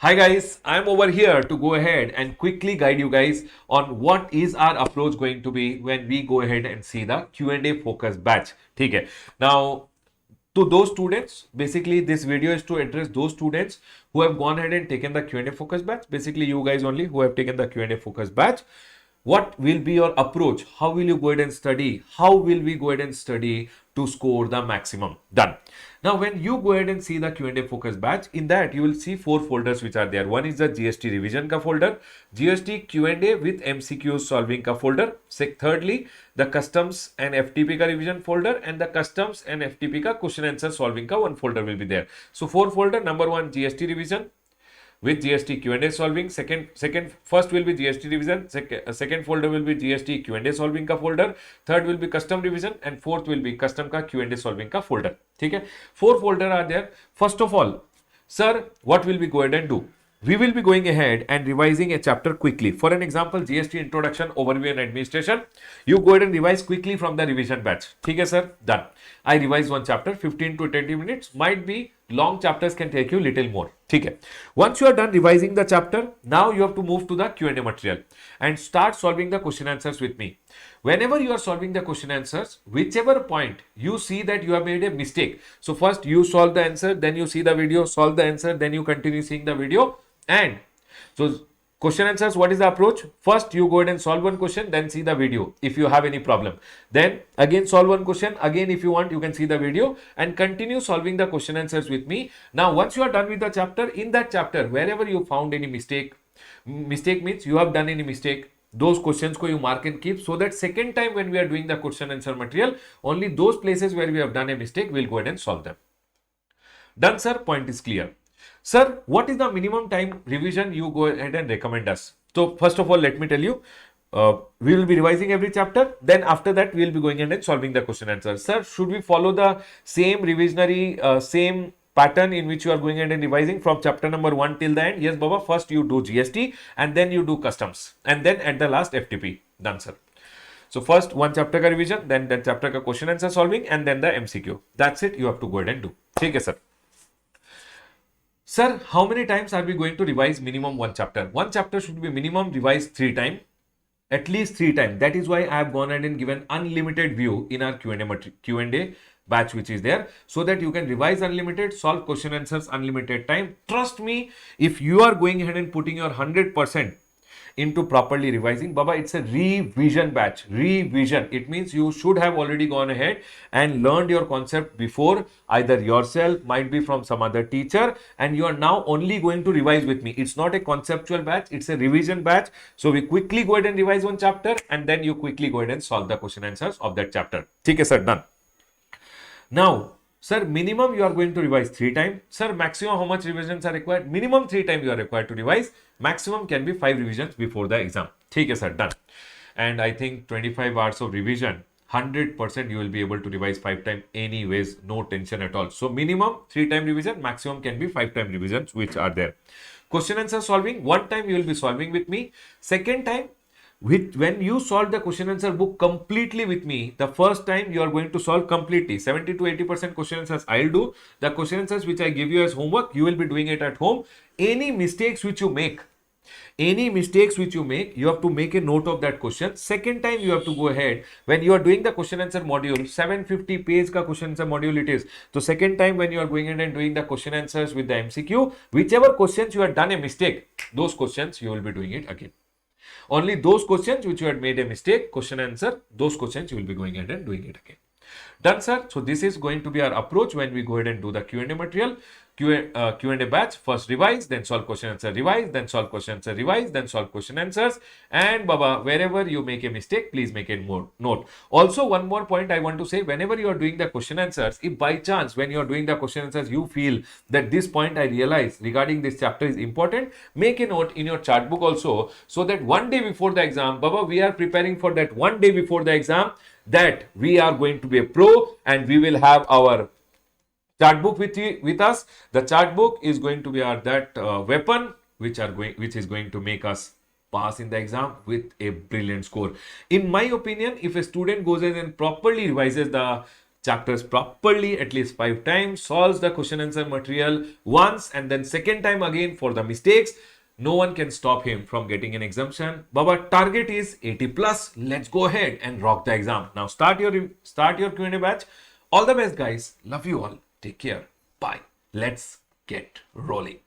Hi guys, I'm over here to go ahead and quickly guide you guys on what is our approach going to be when we go ahead and see the Q&A focus batch. ठीक है. Now, to those students, basically this video is to address those students who have gone ahead and taken the Q&A focus batch. Basically, you guys only who have taken the Q&A focus batch. What will be your approach? How will you go ahead and study? How will we go ahead and study to score the maximum? Done. Now, when you go ahead and see the Q&A focus batch, in that you will see 4 folders which are there. One is the GST revision ka folder, GST Q&A with MCQ solving ka folder. Thirdly, the customs and FTP ka revision folder, and the customs and FTP ka question answer solving ka one folder will be there. So 4 folder. Number 1 GST revision with GST Q&A solving. First will be GST revision. Second folder will be GST Q&A solving का folder. Third will be custom revision, and fourth will be custom का Q&A solving का folder. ठीक है. 4 folder are there. First of all, sir, what will we go ahead and do? We will be going ahead and revising a chapter quickly. For an example, GST introduction, overview and administration. You go ahead and revise quickly from the revision batch. ठीक है sir, done. I revise one chapter, 15 to 20 minutes. Might be long chapters can take you little more. ठीक है. Once you are done revising the chapter, now you have to move to the Q&A material and start solving the question answers with me. Whenever you are solving the question answers, whichever point you see that you have made a mistake. So first you solve the answer, then you see the video, solve the answer, then you continue seeing the video. And so question answers, what is the approach? First you go ahead and solve one question, then see the video if you have any problem. Then again solve one question, again if you want you can see the video and continue solving the question answers with me. Now once you are done with the chapter, in that chapter wherever you found any mistake means you have done any mistake, those questions ko you mark and keep, so that second time when we are doing the question answer material, only those places where we have done a mistake we'll go ahead and solve them. Done sir, point is clear. Sir, what is the minimum time revision you go ahead and recommend us? So first of all, let me tell you, we will be revising every chapter. Then after that, we will be going ahead and solving the question answers. Sir, should we follow the same revisionary, same pattern in which you are going ahead and revising from chapter number 1 till the end? Yes, Baba. First you do GST and then you do customs and then at the last FTP. Done, sir. So first one chapter ka revision, then that chapter ka question answer solving and then the MCQ. That's it. You have to go ahead and do. Okay, sir. Sir, how many times are we going to revise minimum one chapter? One chapter should be minimum revised 3 times. At least 3 times. That is why I have gone ahead and given unlimited view in our Q&A batch which is there, so that you can revise unlimited, solve question answers unlimited time. Trust me, if you are going ahead and putting your 100% into properly revising, Baba, it's a revision batch. Revision. It means you should have already gone ahead and learned your concept before, either yourself, might be from some other teacher, and you are now only going to revise with me. It's not a conceptual batch, it's a revision batch. So we quickly go ahead and revise one chapter and then you quickly go ahead and solve the question answers of that chapter. Okay, sir, done. Now, sir, minimum you are going to revise 3 times. Sir, maximum how much revisions are required? Minimum 3 times you are required to revise. Maximum can be 5 revisions before the exam. Okay, sir, done. And I think 25 hours of revision, 100% you will be able to revise 5 times anyways, no tension at all. So minimum 3 time revision, maximum can be 5 time revisions which are there. Question answer solving, one time you will be solving with me. Second time, when you solve the question answer book completely with me, the first time you are going to solve completely 70 to 80% question answers I'll do. The question answers which I give you as homework, you will be doing it at home. Any mistakes which you make, you have to make a note of that question. Second time you have to go ahead, when you are doing the question answer module, 750 page ka question answer module it is. So second time when you are going ahead and doing the question answers with the MCQ, whichever questions you have done a mistake, those questions you will be doing it again. Only those questions which you had made a mistake, question answer, those questions you will be going ahead and doing it again. Done, sir. So this is going to be our approach when we go ahead and do the Q&A material. Q&A batch, first revise, then solve question answer, revise, then solve question answer, revise, then solve question answers. And Baba, wherever you make a mistake, please make a note. Also, one more point I want to say, whenever you are doing the question answers, if by chance when you are doing the question answers, you feel that this point I realize regarding this chapter is important, make a note in your chart book also, so that one day before the exam, Baba, we are preparing for that one day before the exam, that we are going to be a pro and we will have our chart book with us. The chart book is going to be our weapon which is going to make us pass in the exam with a brilliant score. In my opinion, if a student goes in and properly revises the chapters properly at least 5 times, solves the question answer material once, and then second time again for the mistakes, no one can stop him from getting an exemption. Baba, target is 80 plus. Let's go ahead and rock the exam. Now start your Q&A batch. All the best, guys. Love you all. Take care. Bye. Let's get rolling.